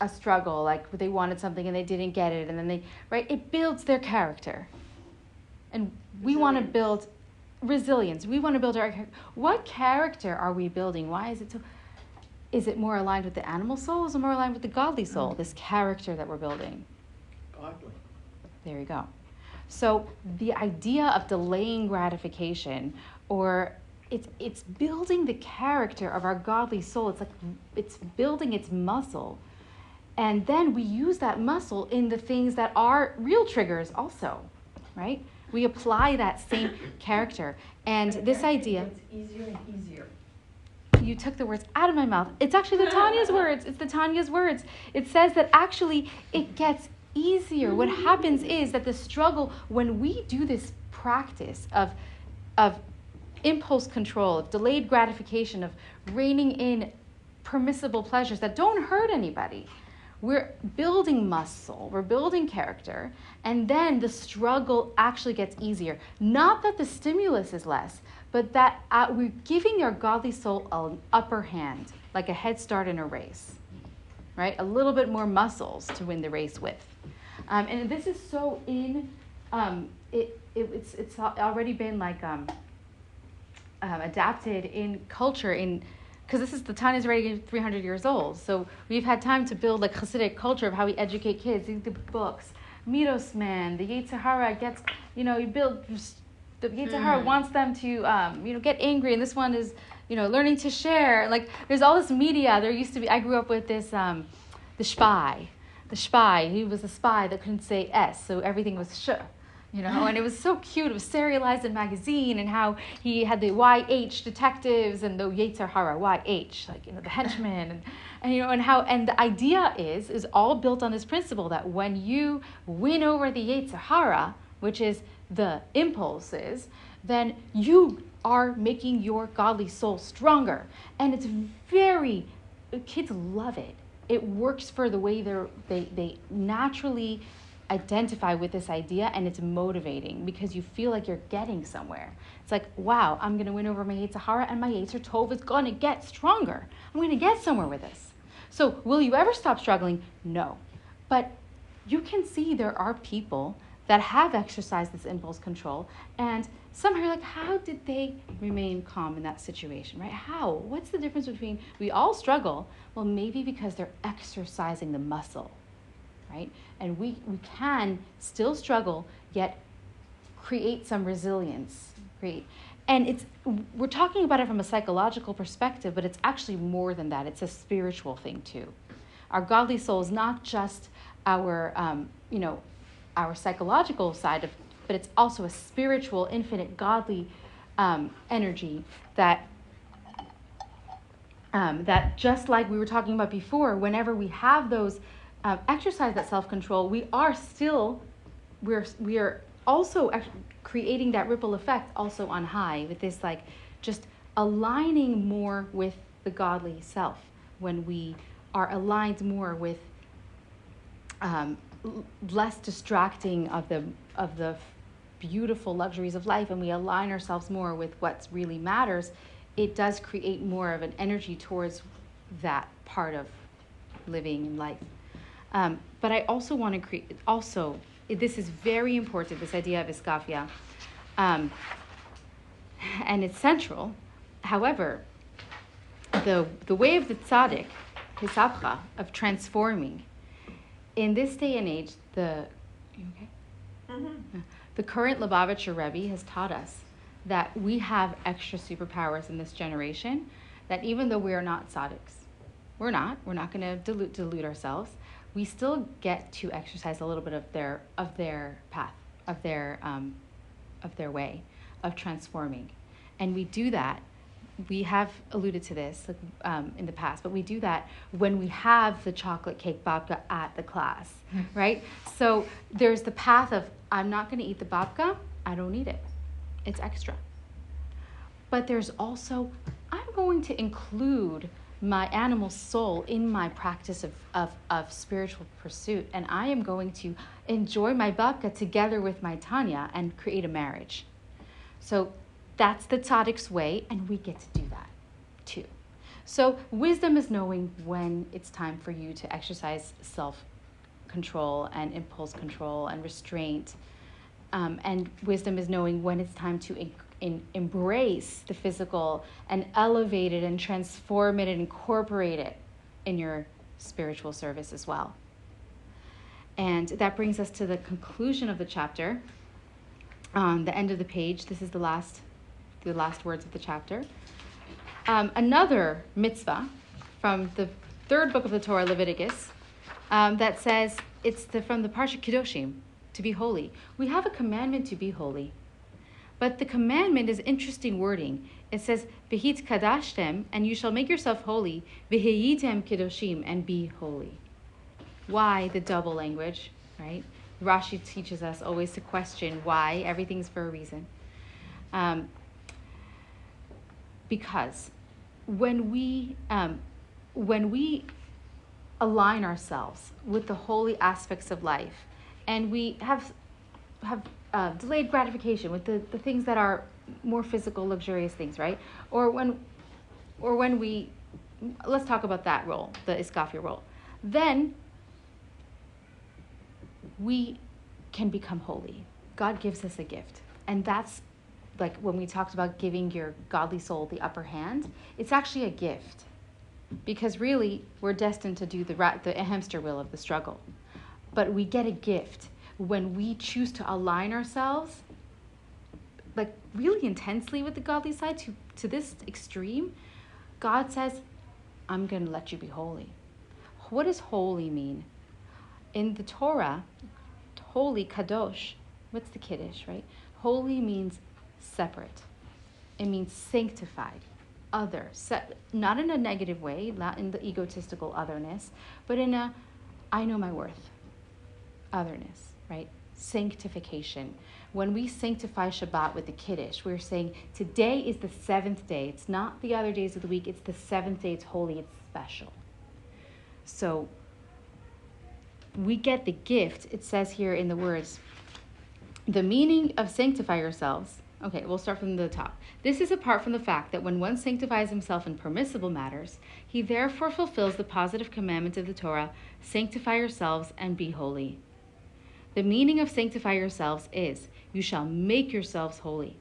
struggle, like they wanted something and they didn't get it, and then it builds their character. And we want to build resilience. We want to build our character. What character are we building? Why is it so? Is it more aligned with the animal soul? Or is it more aligned with the godly soul? This character that we're building. Godly. There you go. So the idea of delaying gratification, or it's building the character of our godly soul. It's like it's building its muscle, and then we use that muscle in the things that are real triggers also, right? We apply that same character. And this idea... It's easier and easier. You took the words out of my mouth. It's actually the Tanya's words. It's the Tanya's words. It says that actually it gets easier. What happens is that the struggle, when we do this practice of impulse control, of delayed gratification, of reining in permissible pleasures that don't hurt anybody, we're building muscle, we're building character, and then the struggle actually gets easier. Not that the stimulus is less, but that we're giving our godly soul an upper hand, like a head start in a race, right? A little bit more muscles to win the race with. And this is so it's already been like adapted in culture, because the Tanya is already 300 years old. So we've had time to build like Hasidic culture of how we educate kids. These the books, Midos Man, the Yetzer Hara gets, you build, the Yetzer Hara wants them to, get angry. And this one is, learning to share. Like there's all this media. There used to be, I grew up with this, the spy. He was a spy that couldn't say S, so everything was sh. And it was so cute. It was serialized in magazine, and how he had the YH detectives and the Yetzer Hara YH, like the henchmen, and the idea is all built on this principle that when you win over the Yetzer Hara, which is the impulses, then you are making your godly soul stronger, and it's kids love it. It works for the way they naturally identify with this idea, and it's motivating because you feel like you're getting somewhere. It's like, wow, I'm going to win over my Yetzer Hara, and my Yetzer Tov is going to get stronger. I'm going to get somewhere with this. So will you ever stop struggling? No. But you can see there are people that have exercised this impulse control, and somehow you're like, how did they remain calm in that situation, right? How? What's the difference between, we all struggle, well, maybe because they're exercising the muscle, right? And we can still struggle, yet create some resilience. And we're talking about it from a psychological perspective, but it's actually more than that. It's a spiritual thing too. Our godly soul is not just our, our psychological side but it's also a spiritual, infinite, godly energy that just like we were talking about before, whenever we have those exercise that self-control, we are also creating that ripple effect also on high with this like just aligning more with the godly self when we are aligned more with less distracting of the beautiful luxuries of life, and we align ourselves more with what really matters. It does create more of an energy towards that part of living in life. But I also want to create, this is very important, this idea of iskafia, and it's central. However, the way of the tzaddik, hisabcha, of transforming, in this day and age, the current Lubavitcher Rebbe has taught us that we have extra superpowers in this generation, that even though we are not tzaddiks, we're not going to delude ourselves, we still get to exercise a little bit of their path, of their way of transforming. And we do that, we have alluded to this in the past, but we do that when we have the chocolate cake babka at the class, right? So there's the path of, I'm not going to eat the babka, I don't need it. It's extra. But there's also, I'm going to include my animal soul in my practice of spiritual pursuit, and I am going to enjoy my babka together with my Tanya and create a marriage. So that's the tzaddik's way, and we get to do that too. So wisdom is knowing when it's time for you to exercise self-control and impulse control and restraint. And wisdom is knowing when it's time to embrace the physical and elevate it and transform it and incorporate it in your spiritual service as well. And that brings us to the conclusion of the chapter. On the end of the page, this is the last words of the chapter. Another mitzvah from the third book of the Torah, Leviticus, that says, from the Parsha Kedoshim, to be holy. We have a commandment to be holy. But the commandment is interesting wording. It says, V'hit kadashtem, and you shall make yourself holy, V'heyitem kedoshim, and be holy. Why the double language? right? Rashi teaches us always to question why. Everything's for a reason. Because when we align ourselves with the holy aspects of life, and we have delayed gratification with the things that are more physical, luxurious things, right? Or when we, let's talk about that role, the iskafia role. Then we can become holy. God gives us a gift. And that's like when we talked about giving your godly soul the upper hand, it's actually a gift. Because really, we're destined to do the hamster wheel of the struggle. But we get a gift when we choose to align ourselves like really intensely with the godly side to this extreme. God says, I'm going to let you be holy. What does holy mean? In the Torah, holy, kadosh, what's the kiddush, right? Holy means separate. It means sanctified, other, not in a negative way, not in the egotistical otherness, but in a, I know my worth, otherness, right? Sanctification. When we sanctify Shabbat with the Kiddush, we're saying today is the seventh day. It's not the other days of the week. It's the seventh day. It's holy. It's special. So we get the gift. It says here in the words, the meaning of sanctify yourselves. Okay, we'll start from the top. This is apart from the fact that when one sanctifies himself in permissible matters, he therefore fulfills the positive commandment of the Torah, sanctify yourselves and be holy. The meaning of sanctify yourselves is, you shall make yourselves holy.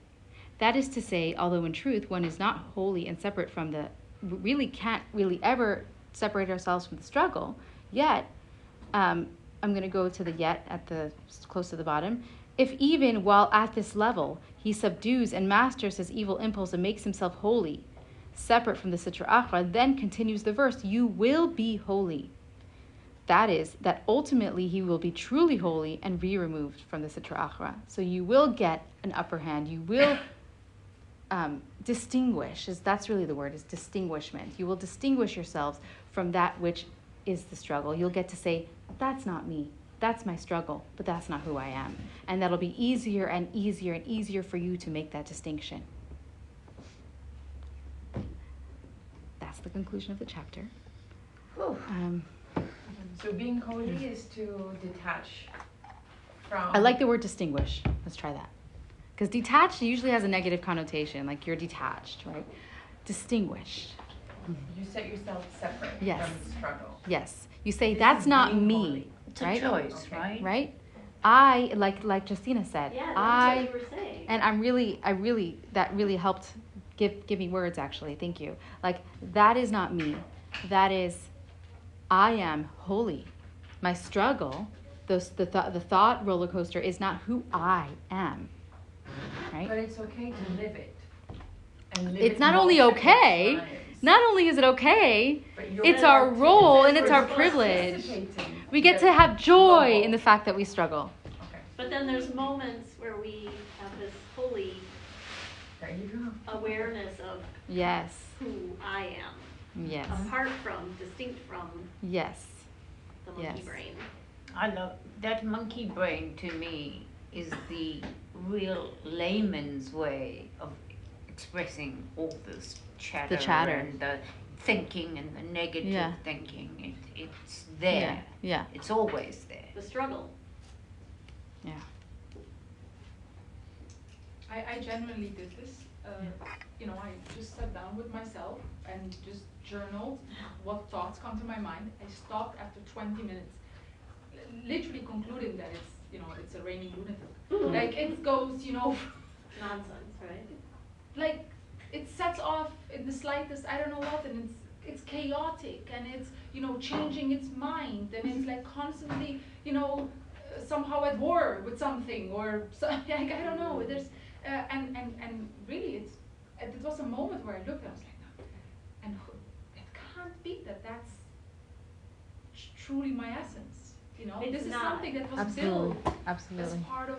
That is to say, although in truth one is not holy and separate from really can't really ever separate ourselves from the struggle, yet, I'm going to go to the yet at the close to the bottom. If even while at this level, he subdues and masters his evil impulse and makes himself holy, separate from the Sitra Achra, then continues the verse, you will be holy. That is, that ultimately he will be truly holy and be removed from the Sitra Achra. So you will get an upper hand. You will distinguish, that's really the word, is distinguishment. You will distinguish yourselves from that which is the struggle. You'll get to say, that's not me. That's my struggle, but that's not who I am. And that'll be easier and easier and easier for you to make that distinction. That's the conclusion of the chapter. So being holy is to detach from... I like the word distinguish. Let's try that. Because detached usually has a negative connotation, like you're detached, right? Distinguished. You set yourself separate Yes. from the struggle. Yes. You say, This that's is not being me. holy. It's right? a choice, Okay. right? Right? I, like Justina said, Yeah, that's what you were saying. and that really helped give me words actually. Thank you. Like, that is not me. That is, I am holy. My struggle, the thought roller coaster is not who I am. Right? But it's okay to live it. And live It's it not only multiple okay, times. not only is it okay, But you're it's our role and it's our participating. privilege. We get to have joy in the fact that we struggle. Okay, But then there's moments where we have this holy there you go. awareness of Yes. who I am, Yes. apart from, distinct from Yes. the monkey Yes. brain. I love that monkey brain. To me, is the real layman's way of expressing all this chatter, chatter. and the thinking and the negative Yeah. thinking. It's there. Yeah. It's always there. The struggle. Yeah. I genuinely did this. I just sat down with myself and just journaled what thoughts come to my mind. I stopped after 20 minutes, literally concluding that it's a raining lunatic. Like it goes, Nonsense, right? like it sets off in the slightest, I don't know what, and it's chaotic and it's changing its mind and it's like constantly somehow at war with something or like I don't know. There's and really it was a moment where I looked and I was like, no, and it can't be that's truly my essence. It's This is not. something that was Absolutely. built as Absolutely. part of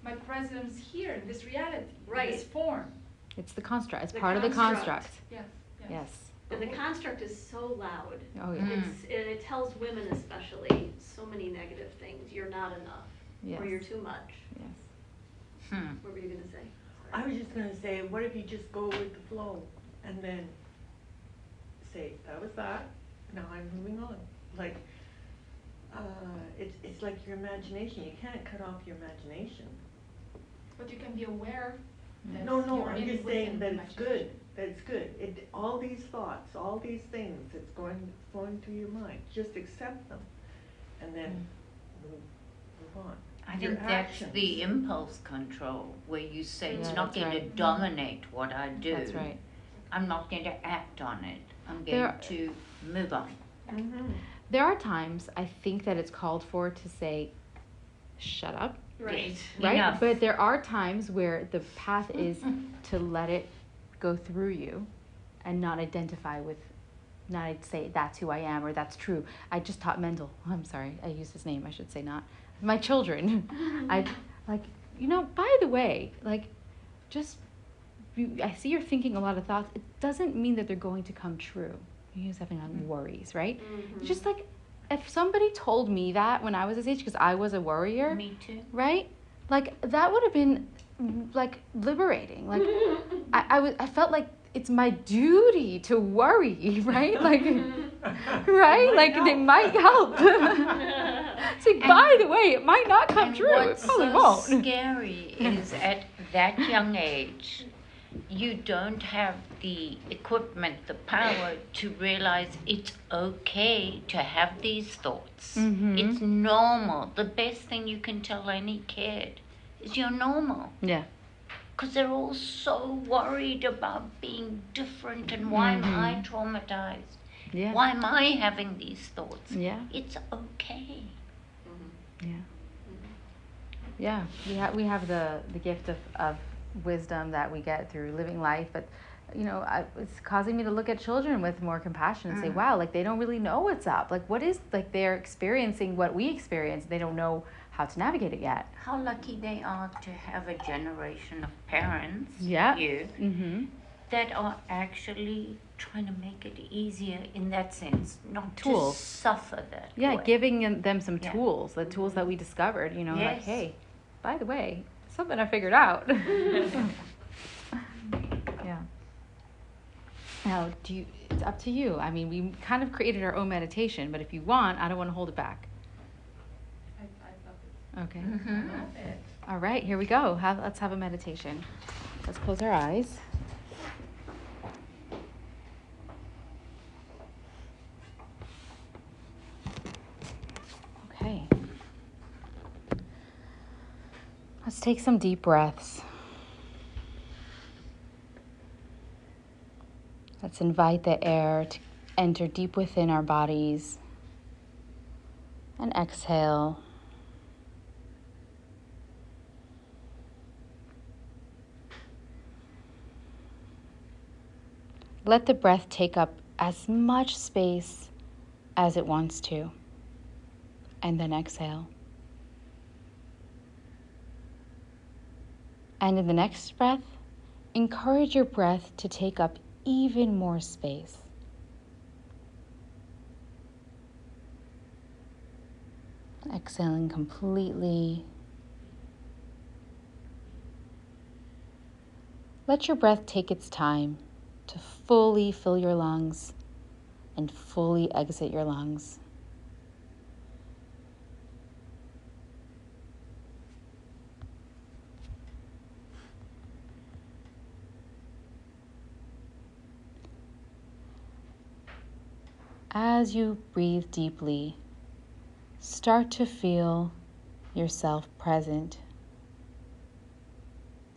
my presence here in this reality, Right. in this form. It's the construct. It's The part of the construct. construct. Yes. Yes. And the construct is so loud. Oh, yeah. Mm. It tells women especially so many negative things. You're not enough, Yes. or you're too much. Yes. What were you gonna say? I was just gonna say, what if you just go with the flow and then say, that was that, now I'm moving on. Like, it's like your imagination, you can't cut off your imagination. But you can be aware that No, you're I'm in just within saying that it's good, imagination. that it's good. All these thoughts, all these things that's flowing through your mind, just accept them and then move on. I Your think that's actions. the impulse control, where you say it's Yeah, not that's going to right. dominate what I do. That's right. I'm not going to act on it. I'm There- going to move on. Mm-hmm. There are times I think that it's called for to say, shut up, Right. right? Enough. But there are times where the path is to let it go through you and not identify with, not say that's who I am or that's true. I just taught Mendel, I'm sorry, I used his name, I should say not, my children. I, like, by the way, like, just, I see you're thinking a lot of thoughts. It doesn't mean that they're going to come true. You're just having worries, right? Mhm. It's just like, if somebody told me that when I was this age, because I was a worrier, Me too. right? Like, that would have been, like, liberating. Like, I felt like it's my duty to worry, right? Like, right? Like, they might help. It's like, by the way, it might not come And true. It what's probably so won't. scary is at that young age, you don't have the equipment, the power to realize it's okay to have these thoughts. Mhm. It's normal. The best thing you can tell any kid is you're normal. Yeah. Because they're all so worried about being different and why am I traumatized? Yeah. Why am I having these thoughts? Yeah. It's okay. Yeah. Yeah. We have the gift of wisdom that we get through living life, but it's causing me to look at children with more compassion and say, wow, like, they don't really know what's up. Like, what is, like, they're experiencing what we experience. They don't know how to navigate it yet. How lucky they are to have a generation of parents, Yeah. you, Mm-hmm. that are actually trying to make it easier in that sense, not Tools. to suffer that Yeah, way. giving them some Yeah. tools, the tools that we discovered, like, Yes. hey, by the way, something I figured out. Yeah. Now, it's up to you. I mean, we kind of created our own meditation, but if you want, I don't want to hold it back. I love it. Okay. Mhm. I love it. All right, here we go. Let's have a meditation. Let's close our eyes. Okay. Let's take some deep breaths. Let's invite the air to enter deep within our bodies and exhale. Let the breath take up as much space as it wants to, and then exhale. And in the next breath, encourage your breath to take up even more space. Exhaling completely. Let your breath take its time to fully fill your lungs and fully exit your lungs. As you breathe deeply, start to feel yourself present.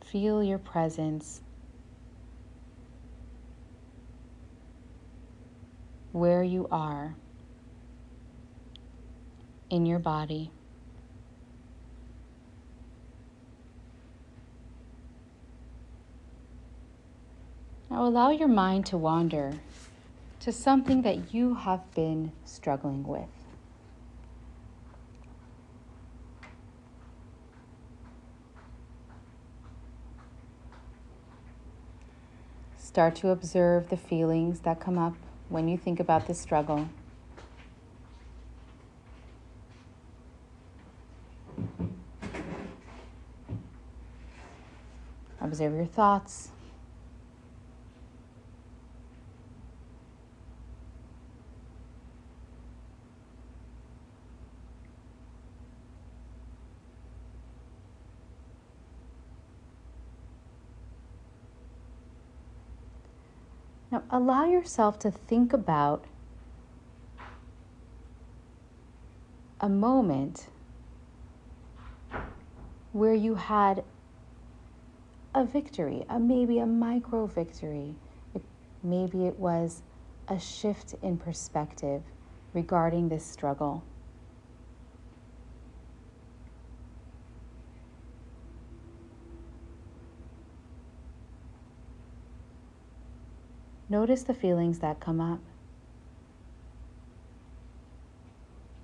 Feel your presence where you are in your body. Now allow your mind to wander to something that you have been struggling with. Start to observe the feelings that come up when you think about this struggle. Observe your thoughts. Now, allow yourself to think about a moment where you had a victory, maybe a micro victory. Maybe it was a shift in perspective regarding this struggle. Notice the feelings that come up.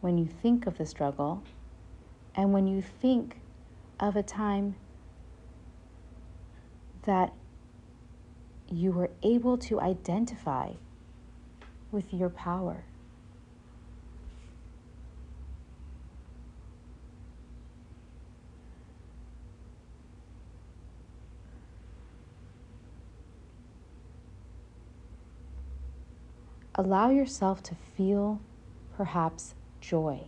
When you think of the struggle, and when you think of a time that you were able to identify with your power. Allow yourself to feel perhaps joy.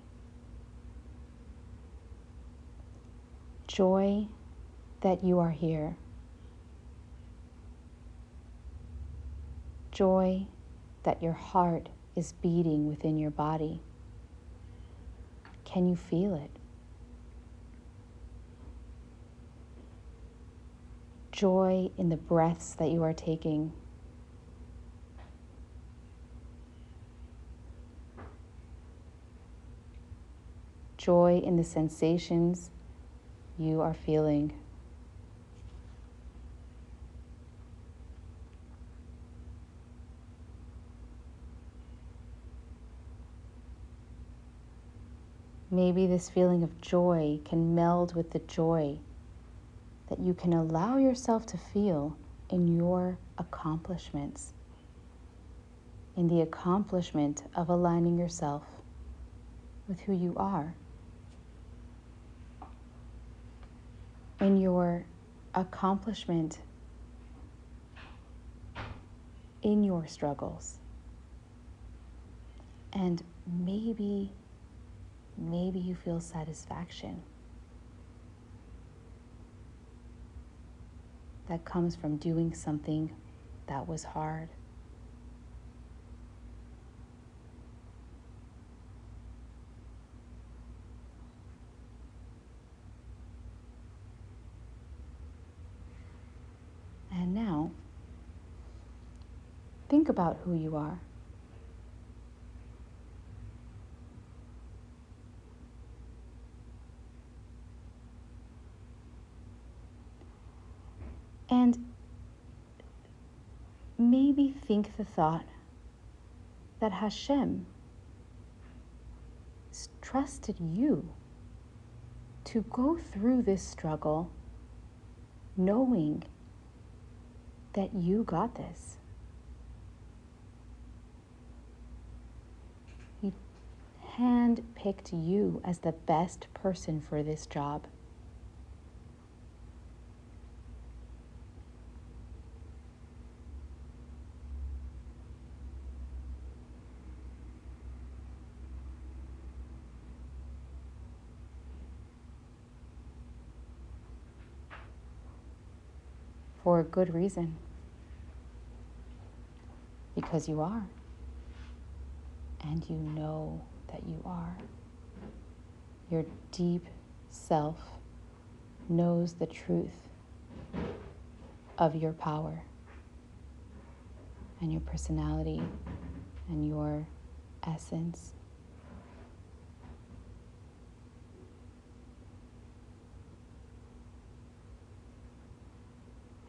Joy that you are here. Joy that your heart is beating within your body. Can you feel it? Joy in the breaths that you are taking. Joy in the sensations you are feeling. Maybe this feeling of joy can meld with the joy that you can allow yourself to feel in your accomplishments, in the accomplishment of aligning yourself with who you are, in your accomplishment in your struggles. And maybe you feel satisfaction that comes from doing something that was hard. And now, think about who you are. And maybe think the thought that Hashem trusted you to go through this struggle knowing that you got this. He handpicked you as the best person for this job. For a good reason. Because you are. And you know that you are. Your deep self knows the truth of your power and your personality and your essence.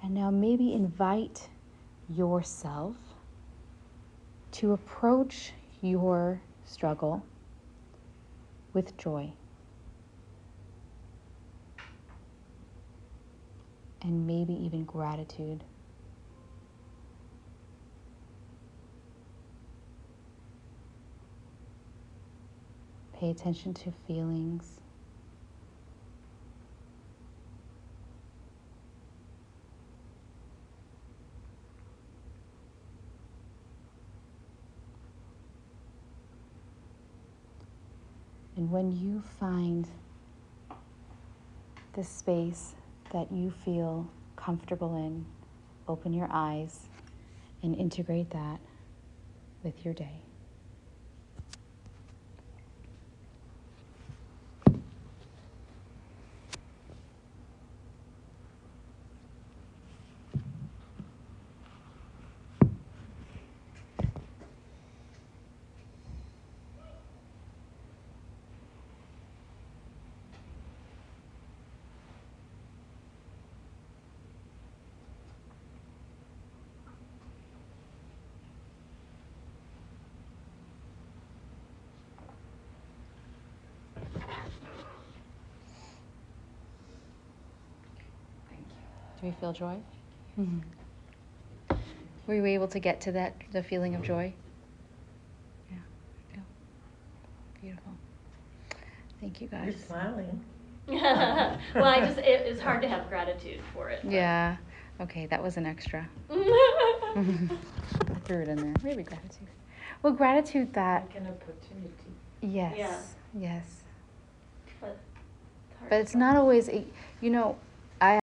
And now maybe invite yourself to approach your struggle with joy. And maybe even gratitude. Pay attention to feelings. And when you find the space that you feel comfortable in, open your eyes and integrate that with your day. Do we feel joy? Mm-hmm. Were you able to get to the feeling of joy? Yeah. Beautiful. Thank you, guys. You're smiling. Well, it's hard to have gratitude for it. Yeah. Okay, that was an extra. I threw it in there. Maybe gratitude. Well, gratitude that. Like an opportunity. Yes. Yeah. Yes. But But it's not always,